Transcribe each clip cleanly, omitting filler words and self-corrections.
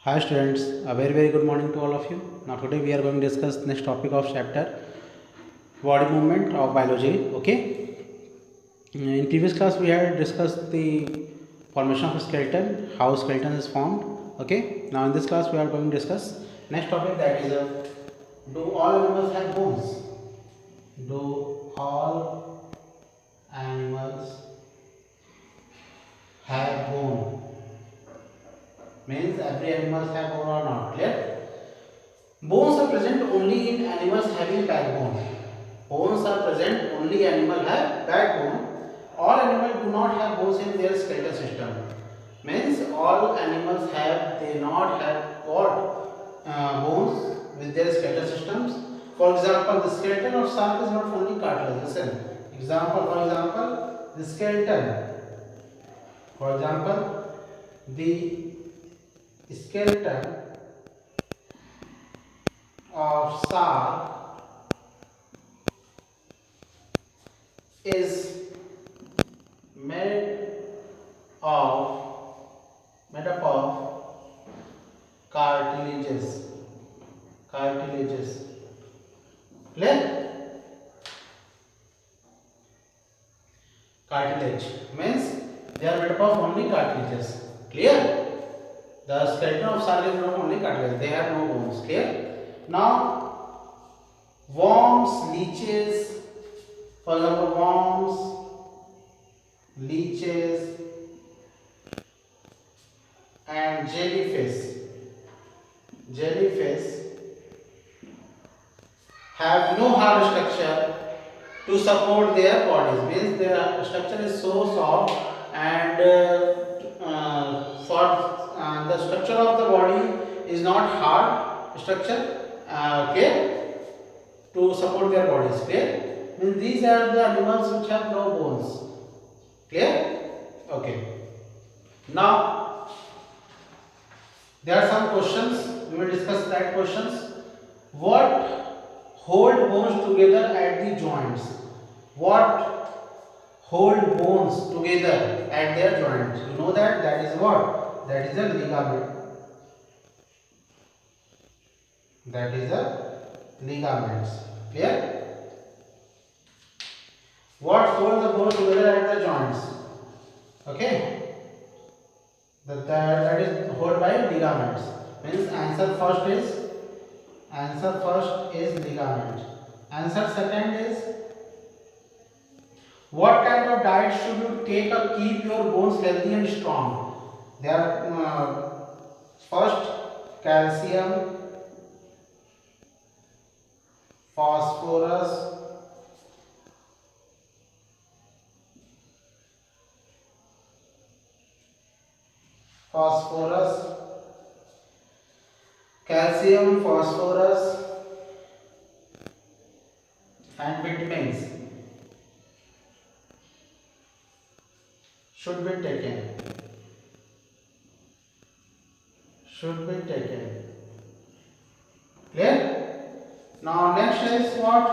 Hi students, a very good morning to all of you. Now today we are going to discuss next topic of chapter body movement of biology. Okay. In previous class we had discussed the formation of skeleton, how skeleton is formed. Okay. Now in this class we are going to discuss next topic, that is do all animals have bones? Do all animals have bone? Means every animals have bone or not? Clear? Bones are present only in animals having backbone. Bones are present only animal have backbone. All animals do not have bones in their skeletal system. Means all animals have, they not have what bones with their skeletal systems. For example, the skeleton of shark is not only cartilage. Listen. Example. For example, the skeleton. For example, the skeleton of shark is made of made up of cartilages. Clear? Cartilage means they are made up of only cartilages. Clear? The skeleton of shark is made of only cartilage. They have no bones. Clear? Now, worms, leeches, for example, leeches, and jellyfish have no hard structure to support their bodies. Means their structure is so soft, and for the structure of the body is not hard structure. Okay, to support their bodies. Clear? Means these are the animals which have no bones. Clear? Okay. Now there are some questions. We will discuss that questions. What hold bones together at the joints? What hold bones together at their joints? You know that? That is what? That is a ligament. That is a ligaments. Clear? What hold the bones together at the joints? Okay. That is held by ligaments. Means answer first is ligament. Answer second is, what kind of diet should you take to keep your bones healthy and strong? They are first calcium, phosphorus, phosphorus and vitamins should be taken. Clear? Now next is what?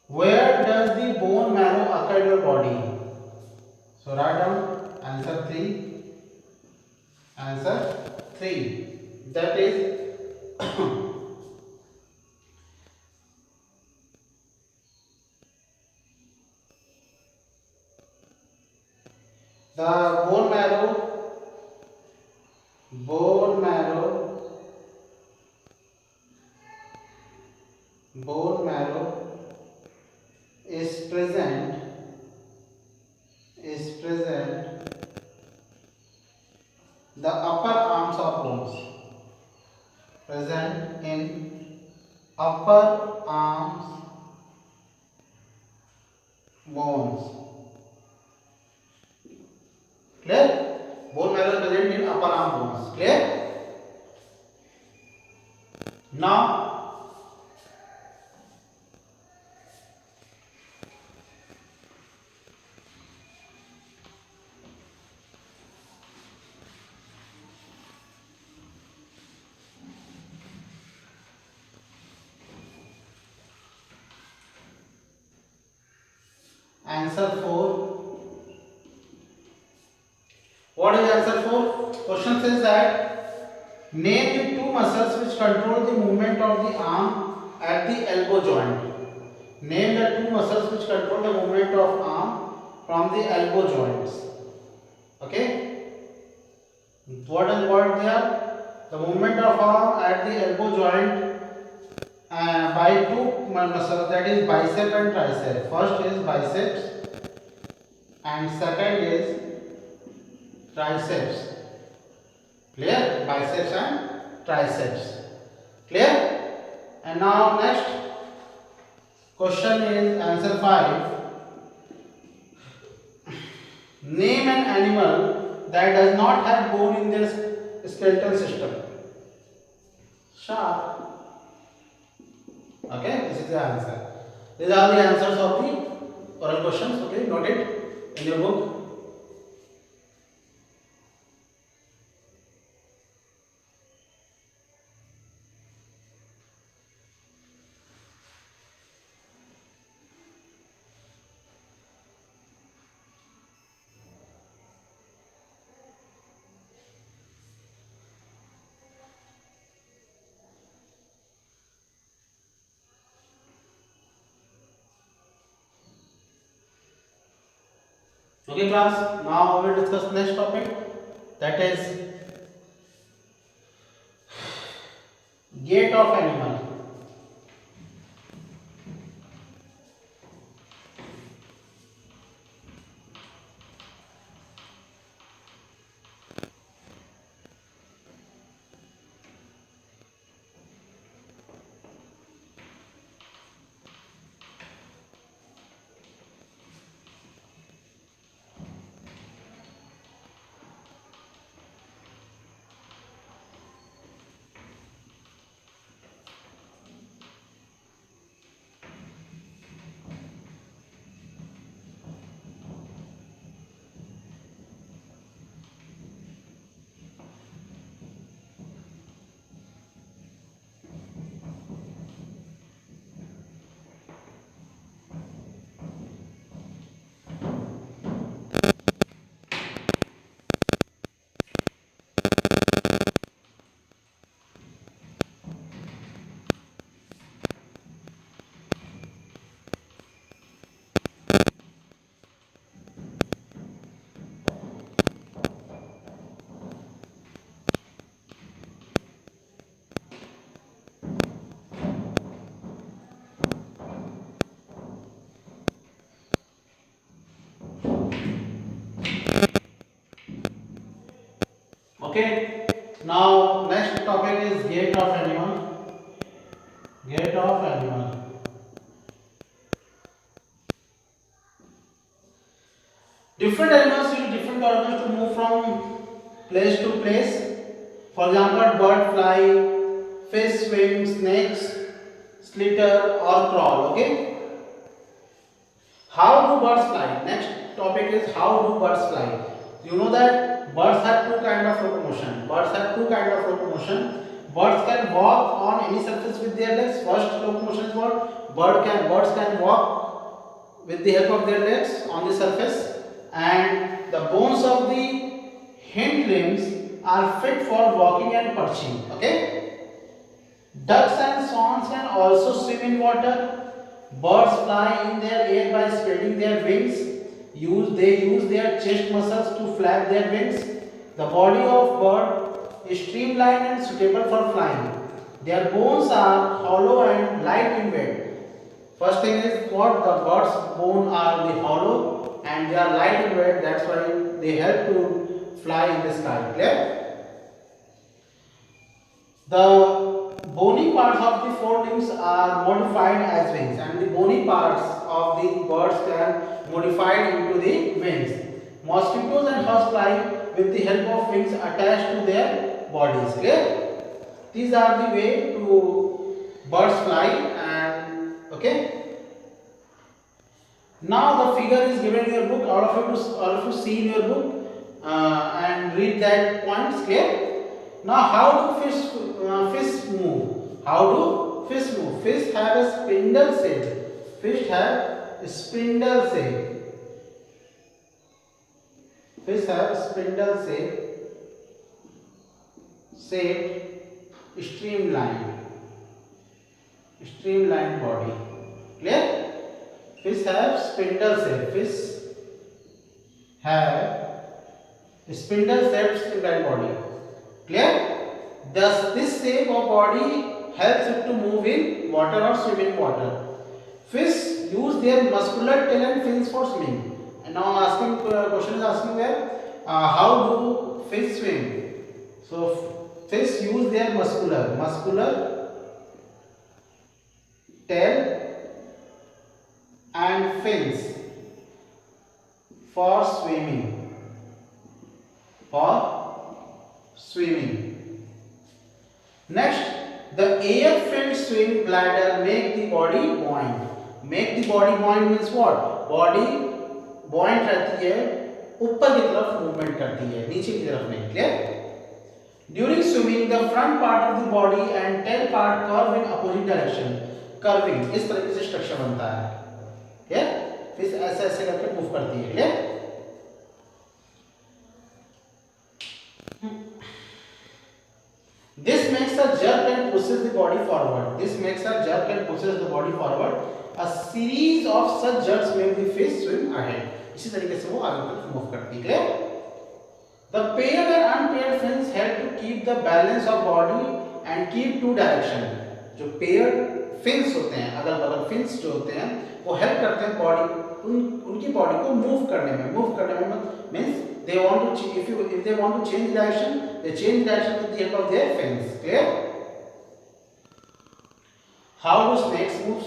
Where does the bone marrow occur in your body? So write down answer 3. Answer 3. That is the bone marrow is present the upper arms of bones. Present in upper arms bones. Clear? Bone marrow is present in upper arm bones. Clear? Now answer 4. What is answer 4? Question says that Name the two muscles which control the movement of the arm at the elbow joint. Name the two muscles which control the movement of arm from the elbow joints. Okay. What is what they are? The movement of arm at the elbow joint by two muscles, that is bicep and tricep. First is biceps and second is triceps. Clear? Biceps and triceps. Clear? And now next question is answer 5. Name an animal that does not have bone in their skeletal system. Shark. Okay, this is the answer. These are the answers of the oral questions. Okay, note it in your book. Okay, class. Now we will discuss next topic, that is gait of animal. Okay. Now next topic is gait of animal. Gait of animal. Different animals use different organs to move from place to place. For example, bird fly, fish swim, snakes slither or crawl. Okay. How do birds fly? Next topic is how do birds fly. You know that birds have two kind of locomotion. Birds can walk on any surface with their legs. First locomotion is what? Birds can walk with the help of their legs on the surface, and the bones of the hind limbs are fit for walking and perching. Okay. Ducks and swans can also swim in water. Birds fly in their air by spreading their wings. They use their chest muscles to flap their wings. The body of bird is streamlined and suitable for flying. Their bones are hollow and light in weight. First thing is what, the bird's bones are the hollow and they are light in weight. That's why they help to fly in the sky. Clear? The bony parts of the forelimbs are modified as wings, and the bony parts of the birds can modified into the wings. Mosquitoes and horsefly with the help of wings attached to their bodies. Clear? These are the way to birds fly. And okay. Now the figure is given in your book. All of you see in your book and read that points. Clear? Now, how do fish move? How do fish move? Fish have a spindle shape. Fish have a spindle shape. Fish have a spindle shape. shaped, streamlined body. Clear? Fish have spindle shape. Fish have spindle shaped streamlined body. Clear? Thus, this shape of body helps it to move in water or swim in water. Fish use their muscular tail and fins for swimming. And now asking question is asking where how do fish swim? So fish use their muscular tail and fins for swimming. Next, the air-filled swim bladder make the body buoyant. Make the body buoyant means what? Body buoyant रहती है, ऊपर की तरफ movement करती है, नीचे की तरफ नहीं. Clear? During swimming, the front part of the body and tail part curve in opposite direction. Curving इस तरीके से स्ट्रक्चर बनता है. Clear? फिर ऐसे ऐसे करके मूव करती है. Clear? This makes a jerk and pushes the body forward. A series of such jerks make the fish swim ahead. इसी तरीके से वो आगे तक मूव करती है. The paired and unpaired fins help to keep the balance of body and keep two direction. जो paired fins होते हैं, अगल-बगल fins जो होते हैं, वो help करते हैं body उनकी body को move करने में means they want to if they want to change direction, they change direction with the help of their fins. Clear? How do snakes move?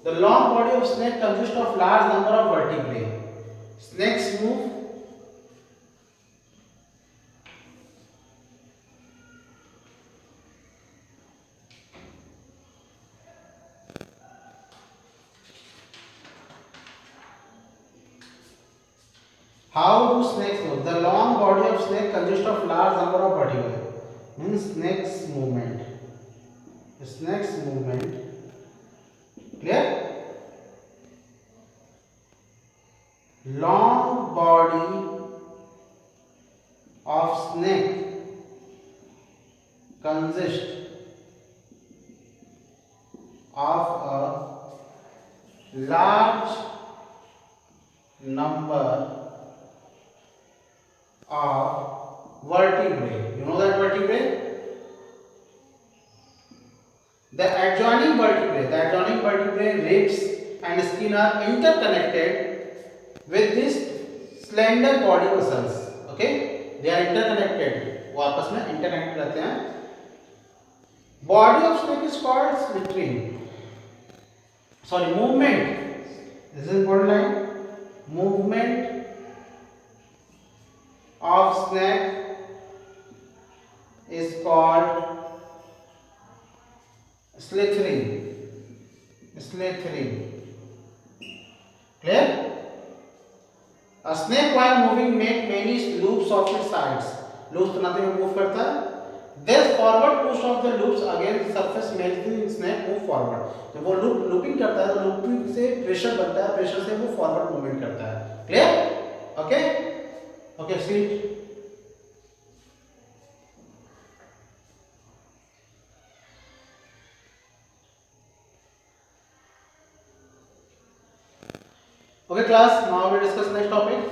The long body of snake consists of large number of vertebrae. Snakes move How do snakes move? The long body of snake consists of large number of vertebrae. Means snake's movement. Clear? Long body of snake consists of a large number of vertebrae. You know that vertebrae? The adjoining vertebrae, ribs and skin are interconnected with this slender body muscles. Okay? They are interconnected. वो आपस में interconnected रहते हैं. Body of snake is called slithering. Movement. This is important line. Movement of snake is called slithering. Clear? A snake while moving make many loops of its sides. Loops बनाते हुए move करता है. This forward push of the loops against the surface makes the snake move forward. जब वो looping करता है तो looping से pressure बनता है, pressure से वो forward movement करता है. Clear? Okay, sit. Okay class, now we discuss next topic.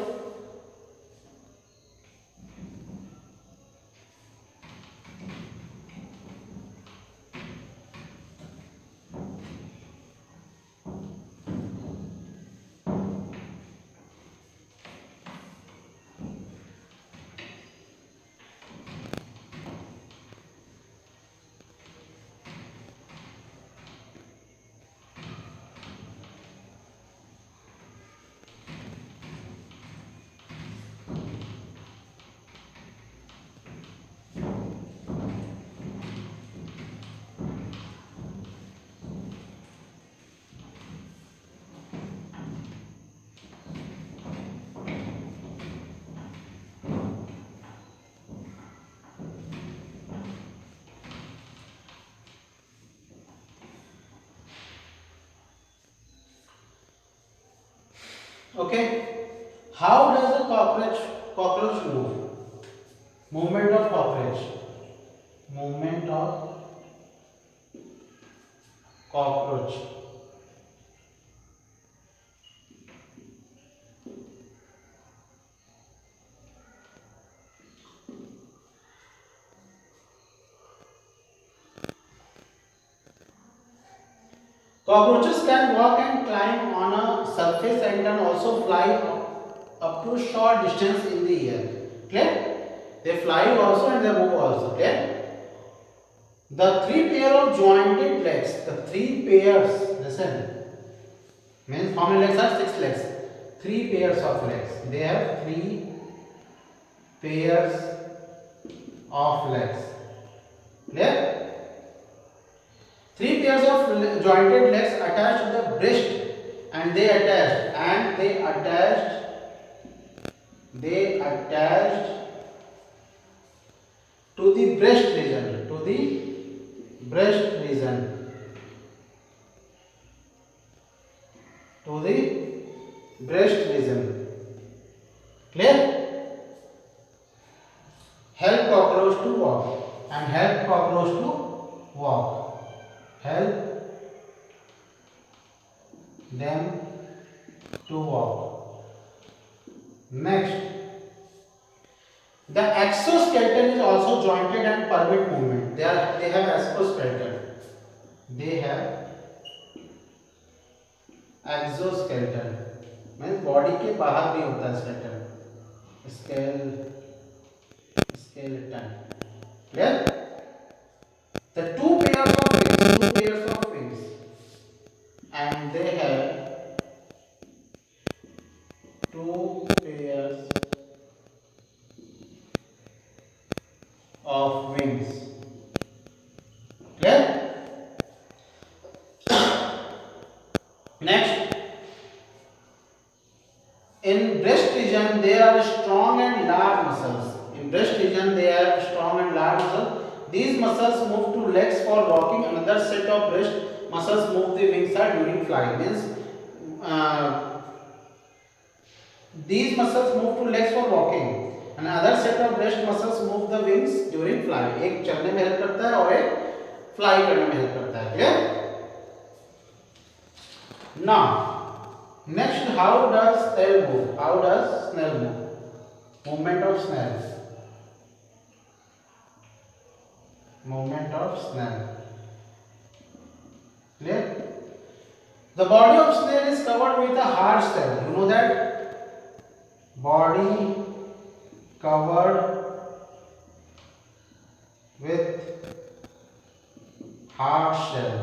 Okay, how does a cockroach move? Movement of cockroach. Movement of cockroach. Cockroaches can walk and climb on a surface and can also fly up to short distance in the air. Clear? They fly also and they move also. Clear? The three pair of jointed legs. The three pairs. Listen. Means how many legs are? 6 legs. 3 pairs of legs. They have 3 pairs of legs. Clear? 3 pairs of jointed legs attached to the breast, and they attached to the breast region, Clear? Help cockroach to walk and help cockroach to walk. Help them to walk. Next, the exoskeleton is also jointed and permit movement. They have exoskeleton. They have exoskeleton. means body के बाहर भी होता है skeleton. Skeleton. Clear? The two pairs of wings, and they have 2 pairs of wings. Clear? Next, in breast region there are strong and large muscles. These muscles move to legs for walking. Another set of breast muscles move the wings side during flying. Means these muscles move to legs for walking. Another set of breast muscles move the wings during flying. एक चलने में help करता है और एक fly करने में help करता है. Clear? Now, next, how does snail move? Movement of snail. Clear? The body of snail is covered with a hard shell. You know that? Body covered with hard shell.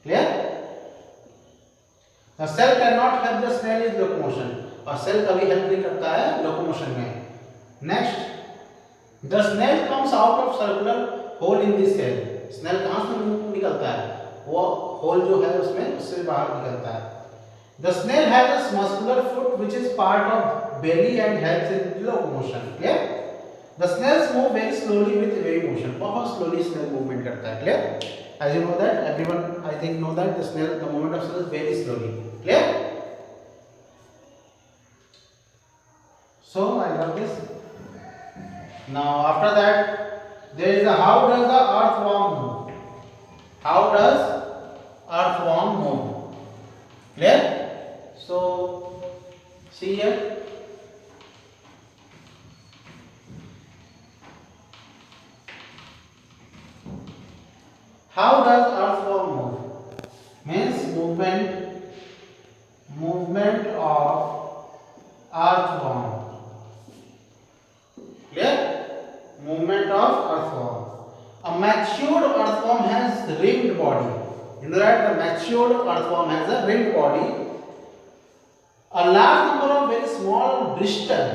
Clear? The cell cannot help the snail in locomotion. और cell कभी help नहीं करता है locomotion में. Next, the snail comes out of circular hole in this cell. Snail कहाँ से निकलता है? वो होल जो है उसमें उससे बाहर निकलता है. The snail has a muscular foot which is part of belly and helps in locomotion. Clear? The snails move very slowly with wave motion. बहुत slowly snail movement करता है. Clear? As you know that, everyone I think know that the movement of snail is very slowly. Clear? So I love this. Now after that, there is a how does the earthworm move? Clear? So see here. How does earthworm move? Means movement of earthworm. Clear? Movement of earthworm. A matured earthworm has ringed body. You know that the matured earthworm has a ringed body. A large number of very small bristles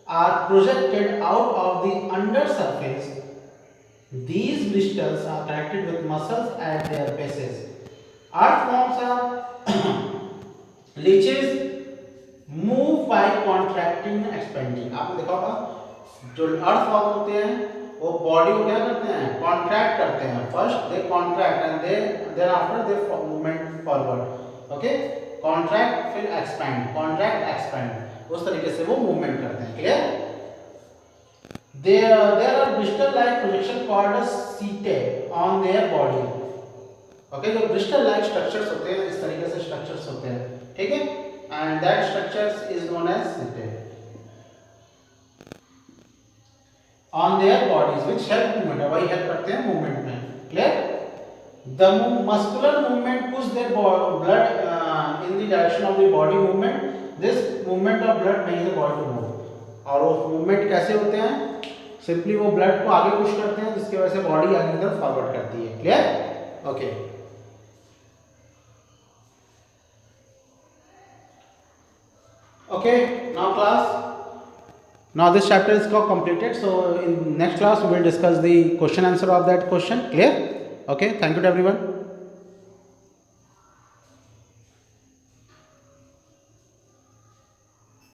are projected out of the undersurface. These bristles are connected with muscles at their bases. Earthworms are leeches move by contracting and expanding. आपने देखा होगा जो earthworm होते हैं वो body को क्या करते हैं? कॉन्ट्रैक्ट करते हैं. First they contract and then after they movement forward. Okay, contract फिर एक्सपैंड, कॉन्ट्रैक्ट एक्सपैंड, उस तरीके से वो मूवमेंट करते हैं. Clear? there are bristol like projection called as setae on their body. Okay, जो ब्रिस्टल लाइक स्ट्रक्चर्स होते हैं, इस तरीके से स्ट्रक्चर्स होते हैं, ठीक है, and that structures is known as setae on their bodies which help movement, वही हेल्प करते हैं मूवमेंट में. Clear? The muscular movement push their blood in the direction of the body movement. This movement of blood makes the body to move. और वो movement कैसे होते हैं? Simply वो ब्लड को आगे पुश करते हैं, जिसकी वजह से बॉडी आगे की तरफ फॉरवर्ड करती है. Clear? Okay. Okay, now class. Now this chapter is completed. So in next class we will discuss the question answer of that question. Clear? Okay. Thank you to everyone.